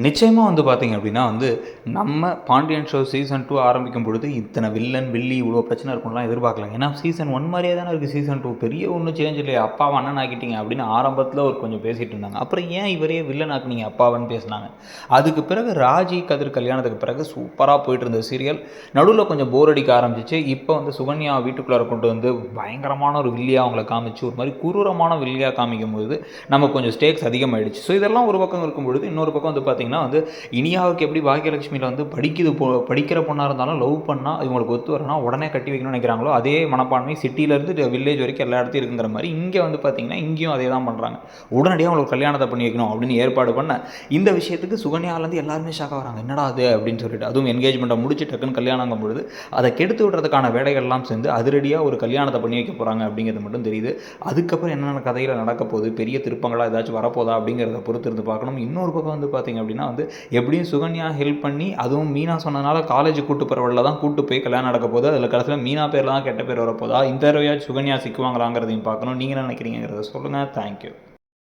நிச்சயமா வந்து பார்த்தீங்க அப்படின்னா வந்து, நம்ம பாண்டியன் ஷோ சீசன் 2 ஆரம்பிக்கும் பொழுது, இத்தன வில்லன், வில்லி இவ்ளோ பிரச்சனை இருக்கும்லாம் எதிர்பார்க்கல. ஏன்னா சீசன் 1 மாரியே தானே இருக்கு சீசன் 2. பெரிய ஒண்ணும் சேஞ்ச் இல்லையே. அப்பாவ அண்ணன் ஆக்கிட்டீங்க அப்படின்னு ஆரம்பத்தில ஒரு கொஞ்சம் பேசிட்டு இருந்தாங்க. அப்புறம் ஏன் இவரையே வில்லன் ஆக்குனீங்க அப்பாவன்னு பேசினாங்க. அதுக்கு பிறகு ராஜி கதிர் கல்யாணத்துக்கு பிறகு சூப்பரா போயிட்டு இருந்த சீரியல். நடுவுல கொஞ்சம் போர் அடிக்க ஆரம்பிச்சுச்சு. இப்போ வந்து சுகன்யாவ வீட்டுக்குள்ளார கொண்டு வந்து பயங்கரமான ஒரு வில்லியா அவங்கள காமிச்சு, ஒரு மாரி குரூரமான வில்லியா காமிக்கும்போது, நமக்கு கொஞ்சம் ஸ்டேக்ஸ் அதிகமாயிடுச்சு. ஸோ இதெல்லாம் ஒரு பக்கம் இருக்கும்பொழுது, இன்னொரு பக்கம் வந்து பார்த்தீங்கன்னா வந்து இனியாவுக்கு எப்படி பாக்கியலட்சுமியில் வந்து படிக்கிற பொண்ணாக இருந்தாலும் லவ் பண்ணால் இவங்களுக்கு ஒத்து வரனா உடனே கட்டி வைக்கணும்னு நினைக்கிறாங்களோ அதே மனப்பான்மை சிட்டியிலேருந்து வில்லேஜ் வரைக்கும் எல்லா இடத்தையும் இருக்குங்கிற மாதிரி இங்கே வந்து பார்த்தீங்கன்னா இங்கேயும் அதே தான் பண்ணுறாங்க. உடனடியாக அவங்களுக்கு கல்யாணத்தை பண்ணி வைக்கணும் அப்படின்னு ஏற்பாடு பண்ண இந்த விஷயத்துக்கு சுகன்யாவிலேருந்து எல்லாருமே ஷாக் ஆகிறாங்க. என்னடா அது அப்படின்னு சொல்லிட்டு, அதுவும் என்கேஜ்மெண்ட்டை முடிச்சு டக்குன்னு கல்யாணங்கும் பொழுது அதை கெடுத்து விடுறதுக்கான வேலைகள்லாம் சேர்ந்து அதிரடியாக ஒரு கல்யாணத்தை பண்ணி வைக்க போகிறாங்க அப்படிங்கிறது மட்டும் தெரியுது. அதுக்கப்புறம் என்னென்ன கதையில் நடக்க போகுது, பெரிய திருப்பங்களாக ஏதாச்சும் வரப்போதா அப்படிங்கிறத பொறுத்து இருந்து பார்க்கணும். இன்னொரு பக்கம் வந்து பார்த்தீங்க அப்படின்னா வந்து எப்படியும் சுகன்யா ஹெல்ப் பண்ணி, அதுவும் மீனா சொன்னதுனால காலேஜ் கூட்டு போகிற வழியில் தான் கூட்டு போய் கல்யாணம் நடக்க போகுது. அதில் கடைசியில் மீனா பேரில் தான் கெட்ட பேர் வரப்போதா, இந்த தடவையாச்சும் சுகன்யா சிக்குவாங்களாங்கிறதையும் பார்க்கணும். நீங்கள் என்ன நினைக்கிறீங்கிறத சொல்லுங்கள். தேங்க்யூ.